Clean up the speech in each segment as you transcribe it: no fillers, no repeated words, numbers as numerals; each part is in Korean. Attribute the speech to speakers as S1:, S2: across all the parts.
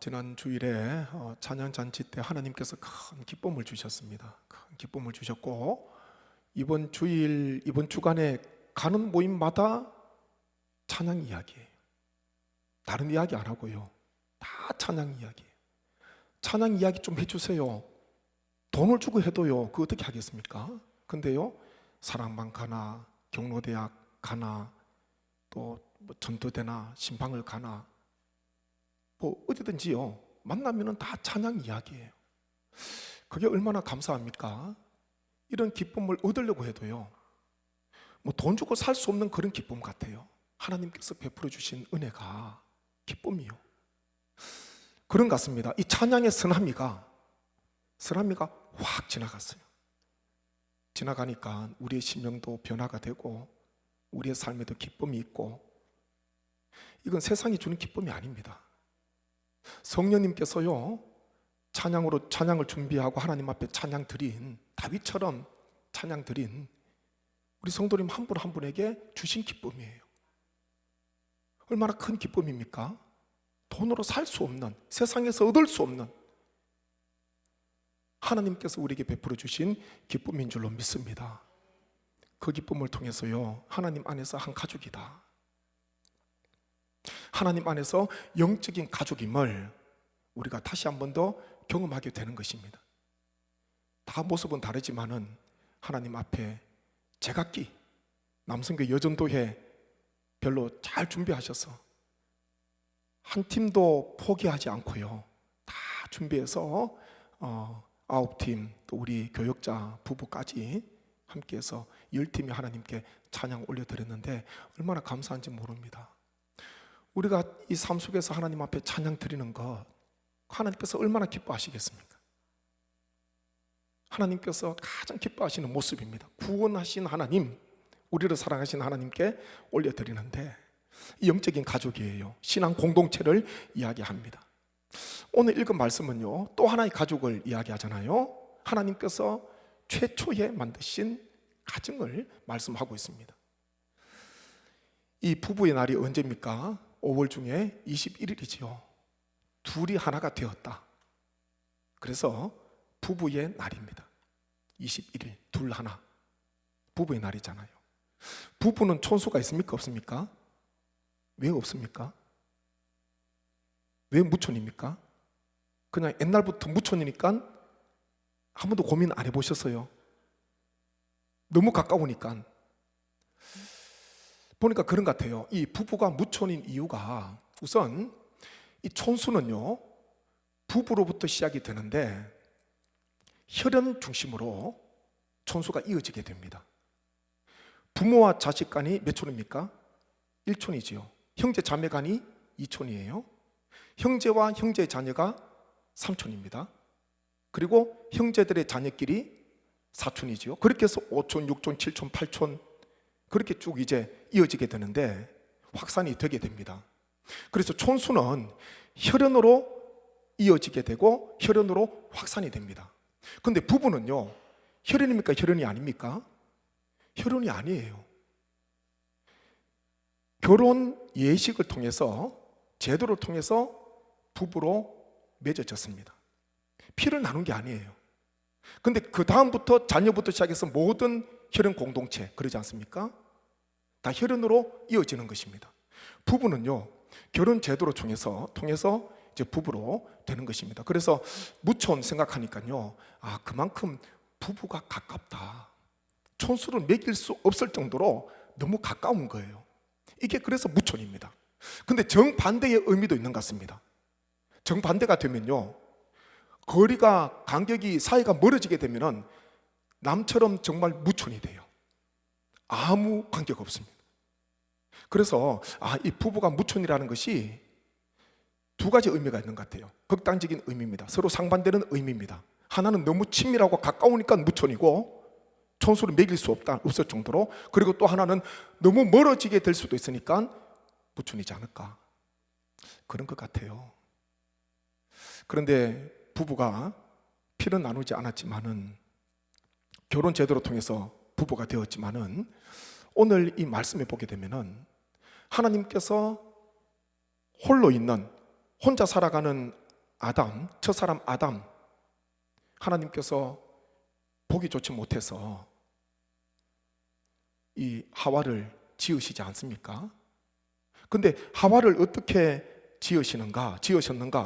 S1: 지난 주일에 찬양잔치 때 하나님께서 큰 기쁨을 주셨습니다. 큰 기쁨을 주셨고, 이번 주일, 이번 주간에 가는 모임마다 찬양 이야기예요. 다른 이야기 안 하고요. 다 찬양 이야기예요. 찬양 이야기 좀 해주세요. 돈을 주고 해도요, 그거 어떻게 하겠습니까? 근데요, 사랑방 가나, 경로대학 가나, 또 뭐 전도대나, 신방을 가나, 뭐 어디든지요, 만나면은 다 찬양 이야기예요. 그게 얼마나 감사합니까? 이런 기쁨을 얻으려고 해도요, 뭐 돈 주고 살 수 없는 그런 기쁨 같아요. 하나님께서 베풀어 주신 은혜가 기쁨이요. 그런 것 같습니다. 이 찬양의 쓰나미가 확 지나갔어요. 지나가니까 우리의 심령도 변화가 되고 우리의 삶에도 기쁨이 있고, 이건 세상이 주는 기쁨이 아닙니다. 성령님께서요, 찬양을 준비하고 하나님 앞에 찬양 드린, 다윗처럼 찬양 드린 우리 성도님 한 분 한 분에게 주신 기쁨이에요. 얼마나 큰 기쁨입니까? 돈으로 살 수 없는, 세상에서 얻을 수 없는 하나님께서 우리에게 베풀어 주신 기쁨인 줄로 믿습니다. 그 기쁨을 통해서요, 하나님 안에서 한 가족이다, 하나님 안에서 영적인 가족임을 우리가 다시 한 번 더 경험하게 되는 것입니다. 다 모습은 다르지만은 하나님 앞에 제각기 남성교 여전도회 별로 잘 준비하셔서 한 팀도 포기하지 않고요, 다 준비해서 9팀, 또 우리 교역자 부부까지 함께해서 10팀이 하나님께 찬양 올려드렸는데 얼마나 감사한지 모릅니다. 우리가 이 삶 속에서 하나님 앞에 찬양 드리는 것, 하나님께서 얼마나 기뻐하시겠습니까? 하나님께서 가장 기뻐하시는 모습입니다. 구원하신 하나님, 우리를 사랑하신 하나님께 올려드리는데, 이 영적인 가족이에요. 신앙 공동체를 이야기합니다. 오늘 읽은 말씀은요, 또 하나의 가족을 이야기하잖아요. 하나님께서 최초에 만드신 가정을 말씀하고 있습니다. 이 부부의 날이 언제입니까? 5월 중에 21일이지요. 둘이 하나가 되었다. 그래서 부부의 날입니다. 21일, 둘 하나. 부부의 날이잖아요. 부부는 촌수가 있습니까? 없습니까? 왜 없습니까? 왜 무촌입니까? 그냥 옛날부터 무촌이니까 한 번도 고민 안 해보셨어요? 너무 가까우니까. 보니까 그런 것 같아요. 이 부부가 무촌인 이유가, 우선 이 촌수는요, 부부로부터 시작이 되는데 혈연 중심으로 촌수가 이어지게 됩니다. 부모와 자식 간이 몇 촌입니까? 1촌이지요. 형제 자매 간이 2촌이에요. 형제와 형제의 자녀가 3촌입니다. 그리고 형제들의 자녀끼리 4촌이지요. 그렇게 해서 5촌, 6촌, 7촌, 8촌, 그렇게 쭉 이제 이어지게 되는데 확산이 되게 됩니다. 그래서 촌수는 혈연으로 이어지게 되고 혈연으로 확산이 됩니다. 그런데 부부는요, 혈연입니까? 혈연이 아닙니까? 혈연이 아니에요. 결혼 예식을 통해서, 제도를 통해서 부부로 맺어졌습니다. 피를 나눈 게 아니에요. 근데 그 다음부터 자녀부터 시작해서 모든 혈연 공동체, 그러지 않습니까? 다 혈연으로 이어지는 것입니다. 부부는요, 결혼 제도를 통해서 이제 부부로 되는 것입니다. 그래서 무촌 생각하니까요, 그만큼 부부가 가깝다, 촌수를 매길 수 없을 정도로 너무 가까운 거예요. 이게 그래서 무촌입니다. 근데 정반대의 의미도 있는 것 같습니다. 정반대가 되면요, 거리가, 간격이, 사이가 멀어지게 되면은 남처럼 정말 무촌이 돼요. 아무 관계가 없습니다. 그래서 이 부부가 무촌이라는 것이 두 가지 의미가 있는 것 같아요. 극단적인 의미입니다. 서로 상반되는 의미입니다. 하나는 너무 친밀하고 가까우니까 무촌이고, 촌수를 매길 수 없을 정도로. 그리고 또 하나는 너무 멀어지게 될 수도 있으니까 무촌이지 않을까, 그런 것 같아요. 그런데 부부가 피는 나누지 않았지만은, 결혼 제도를 통해서 부부가 되었지만은, 오늘 이 말씀에 보게 되면은 하나님께서 홀로 있는 혼자 살아가는 아담, 첫사람 아담, 하나님께서 보기 좋지 못해서 이 하와를 지으시지 않습니까? 근데 하와를 어떻게 지으셨는가?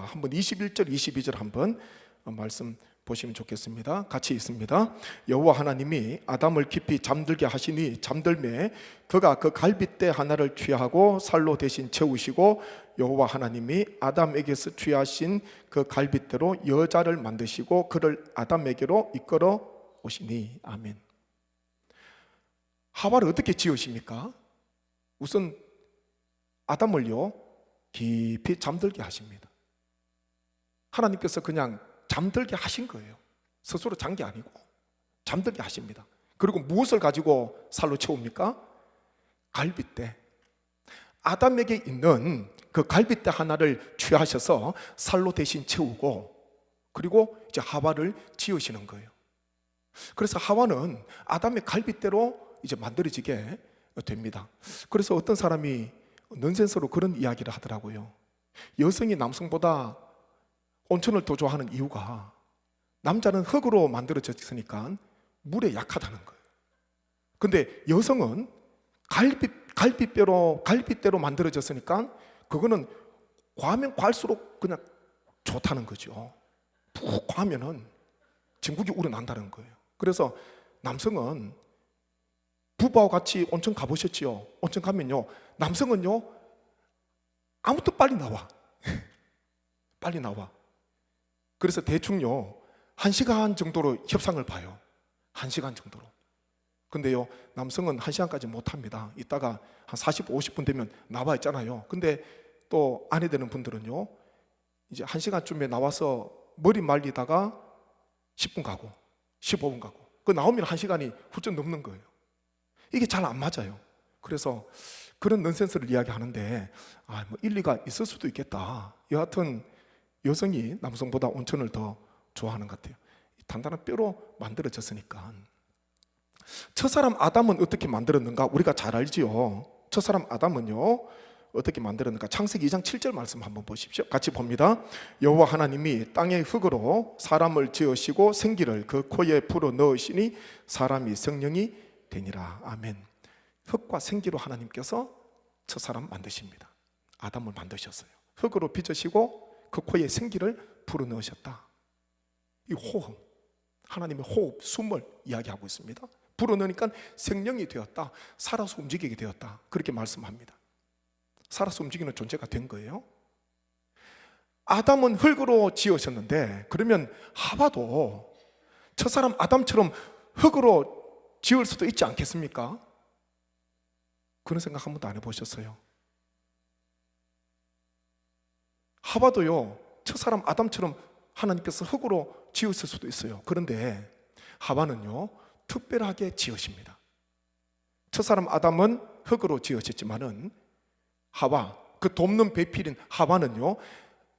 S1: 한번 21절, 22절 한번 말씀 보시면 좋겠습니다. 같이 있습니다. 여호와 하나님이 아담을 깊이 잠들게 하시니 잠들매 그가 그 갈빗대 하나를 취하고 살로 대신 채우시고 여호와 하나님이 아담에게서 취하신 그 갈빗대로 여자를 만드시고 그를 아담에게로 이끌어 오시니. 아멘. 하와를 어떻게 지으십니까? 우선 아담을요 깊이 잠들게 하십니다. 하나님께서 그냥 잠들게 하신 거예요. 스스로 잔 게 아니고 잠들게 하십니다. 그리고 무엇을 가지고 살로 채웁니까? 갈빗대. 아담에게 있는 그 갈빗대 하나를 취하셔서 살로 대신 채우고 그리고 이제 하와를 지으시는 거예요. 그래서 하와는 아담의 갈빗대로 이제 만들어지게 됩니다. 그래서 어떤 사람이 넌센스로 그런 이야기를 하더라고요. 여성이 남성보다 온천을 더 좋아하는 이유가 남자는 흙으로 만들어졌으니까 물에 약하다는 거예요. 근데 여성은 갈빗대로 만들어졌으니까 그거는 과하면 과할수록 그냥 좋다는 거죠. 푹 과하면은 진국이 우러난다는 거예요. 그래서 남성은 부부와 같이 온천 가보셨지요? 온천 가면요 남성은요 아무튼 빨리 나와. 빨리 나와. 그래서 대충요 1시간 정도로 협상을 봐요. 1시간 정도로. 근데요 남성은 1시간까지 못합니다. 이따가 한 40, 50분 되면 나와 있잖아요. 근데 또 아내 되는 분들은요 이제 1시간쯤에 나와서 머리 말리다가 10분 가고 15분 가고 그 나오면 1시간이 훌쩍 넘는 거예요. 이게 잘 안 맞아요. 그래서 그런 넌센스를 이야기하는데 뭐 일리가 있을 수도 있겠다. 여하튼 여성이 남성보다 온천을 더 좋아하는 것 같아요. 단단한 뼈로 만들어졌으니까. 첫사람 아담은 어떻게 만들었는가? 우리가 잘 알지요. 첫사람 아담은요 어떻게 만들었는가? 창세기 2장 7절 말씀 한번 보십시오. 같이 봅니다. 여호와 하나님이 땅의 흙으로 사람을 지으시고 생기를 그 코에 불어 넣으시니 사람이 성령이 되니라. 아멘. 흙과 생기로 하나님께서 첫사람 만드십니다. 아담을 만드셨어요. 흙으로 빚으시고 그 코에 생기를 불어넣으셨다. 이 호흡, 하나님의 호흡, 숨을 이야기하고 있습니다. 불어넣으니까 생명이 되었다. 살아서 움직이게 되었다. 그렇게 말씀합니다. 살아서 움직이는 존재가 된 거예요. 아담은 흙으로 지으셨는데 그러면 하와도 첫사람 아담처럼 흙으로 지을 수도 있지 않겠습니까? 그런 생각 한 번도 안 해보셨어요? 하와도요 첫사람 아담처럼 하나님께서 흙으로 지으실 수도 있어요. 그런데 하와는요 특별하게 지으십니다. 첫사람 아담은 흙으로 지으셨지만은 하와, 그 돕는 배필인 하와는요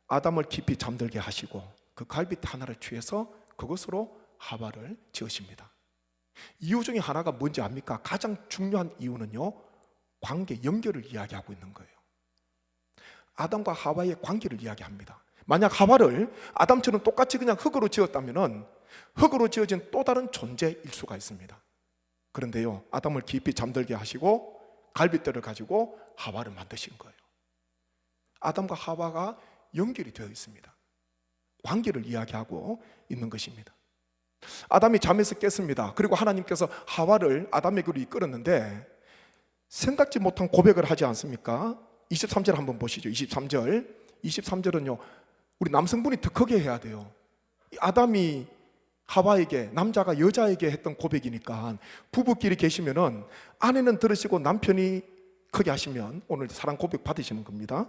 S1: 아담을 깊이 잠들게 하시고 그 갈빗대 하나를 취해서 그것으로 하와를 지으십니다. 이유 중에 하나가 뭔지 압니까? 가장 중요한 이유는요 관계, 연결을 이야기하고 있는 거예요. 아담과 하와의 관계를 이야기합니다. 만약 하와를 아담처럼 똑같이 그냥 흙으로 지었다면 흙으로 지어진 또 다른 존재일 수가 있습니다. 그런데요 아담을 깊이 잠들게 하시고 갈빗대를 가지고 하와를 만드신 거예요. 아담과 하와가 연결이 되어 있습니다. 관계를 이야기하고 있는 것입니다. 아담이 잠에서 깼습니다. 그리고 하나님께서 하와를 아담에게로 이끌었는데 생각지 못한 고백을 하지 않습니까? 23절 한번 보시죠. 23절은요 우리 남성분이 더 크게 해야 돼요. 아담이 하와에게, 남자가 여자에게 했던 고백이니까 부부끼리 계시면은 아내는 들으시고 남편이 크게 하시면 오늘 사랑 고백 받으시는 겁니다.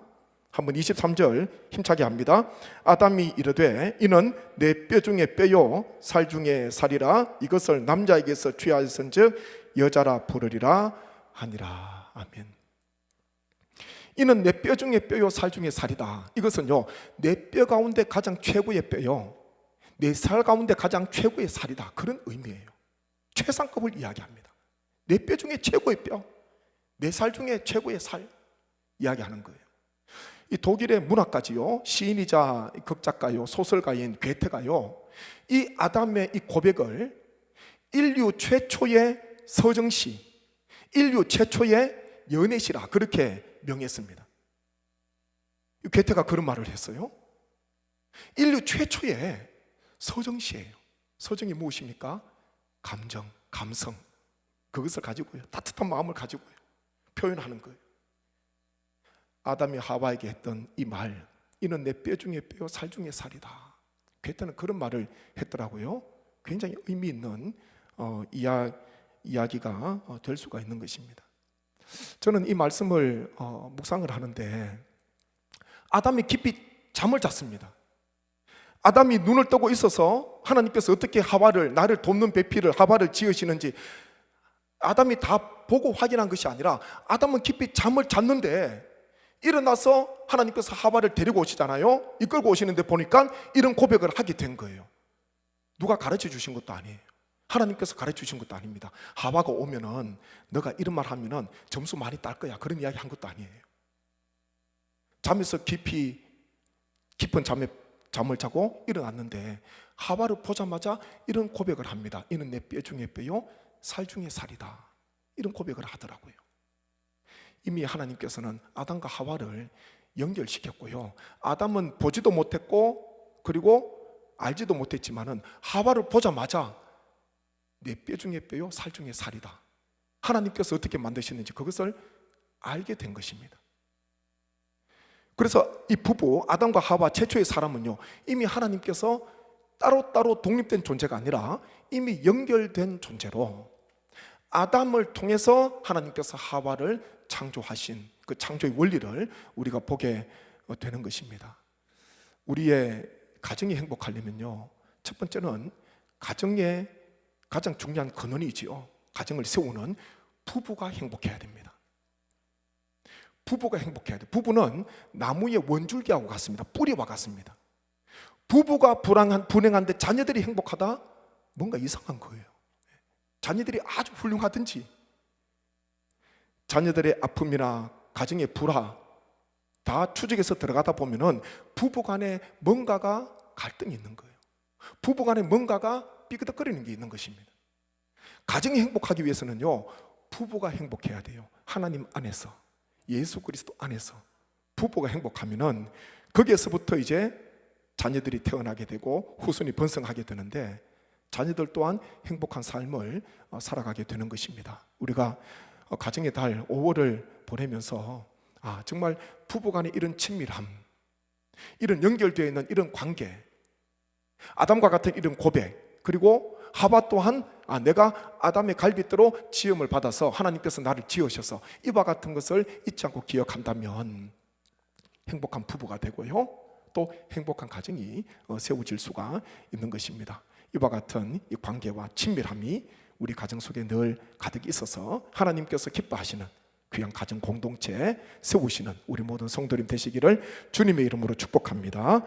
S1: 한번 23절 힘차게 합니다. 아담이 이르되 이는 내 뼈 중에 뼈요 살 중에 살이라 이것을 남자에게서 취하였은즉 여자라 부르리라 하니라. 아멘. 이는 내 뼈 중에 뼈요 살 중에 살이다. 이것은요 내 뼈 가운데 가장 최고의 뼈요 내 살 가운데 가장 최고의 살이다. 그런 의미예요. 최상급을 이야기합니다. 내 뼈 중에 최고의 뼈, 내 살 중에 최고의 살 이야기하는 거예요. 이 독일의 문학가지요, 시인이자 극작가요, 소설가인 괴테가요, 이 아담의 이 고백을 인류 최초의 서정시, 인류 최초의 연애시라 그렇게 명했습니다. 괴테가 그런 말을 했어요. 인류 최초의 서정시예요. 서정이 무엇입니까? 감정, 감성, 그것을 가지고요, 따뜻한 마음을 가지고요 표현하는 거예요. 아담이 하와에게 했던 이 말, 이는 내 뼈 중에 뼈, 살 중에 살이다. 괴테는 그런 말을 했더라고요. 굉장히 의미 있는 이야기가 될 수가 있는 것입니다. 저는 이 말씀을 묵상을 하는데, 아담이 깊이 잠을 잤습니다. 아담이 눈을 뜨고 있어서 하나님께서 어떻게 하와를, 나를 돕는 배필을, 하와를 지으시는지 아담이 다 보고 확인한 것이 아니라, 아담은 깊이 잠을 잤는데 일어나서 하나님께서 하와를 데리고 오시잖아요. 이끌고 오시는데 보니까 이런 고백을 하게 된 거예요. 누가 가르쳐 주신 것도 아니에요. 하나님께서 가르쳐 주신 것도 아닙니다. 하와가 오면은 너가 이런 말 하면은 점수 많이 딸 거야, 그런 이야기 한 것도 아니에요. 잠에서 깊은 잠을 자고 일어났는데 하와를 보자마자 이런 고백을 합니다. 이는 내 뼈 중에 뼈요, 살 중에 살이다. 이런 고백을 하더라고요. 이미 하나님께서는 아담과 하와를 연결시켰고요, 아담은 보지도 못했고 그리고 알지도 못했지만은 하와를 보자마자 내 뼈 중에 뼈요, 살 중에 살이다. 하나님께서 어떻게 만드셨는지 그것을 알게 된 것입니다. 그래서 이 부부 아담과 하와 최초의 사람은요, 이미 하나님께서 따로따로 독립된 존재가 아니라 이미 연결된 존재로 아담을 통해서 하나님께서 하와를 창조하신 그 창조의 원리를 우리가 보게 되는 것입니다. 우리의 가정이 행복하려면요, 첫 번째는 가정의 가장 중요한 근원이지요, 가정을 세우는 부부가 행복해야 됩니다. 부부가 행복해야 돼요. 부부는 나무의 원줄기하고 같습니다. 뿌리와 같습니다. 부부가 불행한데 자녀들이 행복하다? 뭔가 이상한 거예요. 자녀들이 아주 훌륭하든지 자녀들의 아픔이나 가정의 불화 다 추적해서 들어가다 보면은 부부간에 뭔가가 갈등이 있는 거예요. 부부간에 뭔가가 삐그덕거리는 게 있는 것입니다. 가정이 행복하기 위해서는요, 부부가 행복해야 돼요. 하나님 안에서, 예수 그리스도 안에서 부부가 행복하면은 거기에서부터 이제 자녀들이 태어나게 되고 후손이 번성하게 되는데, 자녀들 또한 행복한 삶을 살아가게 되는 것입니다. 우리가 가정의 달 5월을 보내면서 정말 부부간의 이런 친밀함, 이런 연결되어 있는 이런 관계, 아담과 같은 이런 고백, 그리고 하와 또한 내가 아담의 갈빗대로 지음을 받아서 하나님께서 나를 지으셔서 이와 같은 것을 잊지 않고 기억한다면 행복한 부부가 되고요, 또 행복한 가정이 세워질 수가 있는 것입니다. 이와 같은 이 관계와 친밀함이 우리 가정 속에 늘 가득 있어서 하나님께서 기뻐하시는 귀한 가정 공동체 세우시는 우리 모든 성도님 되시기를 주님의 이름으로 축복합니다.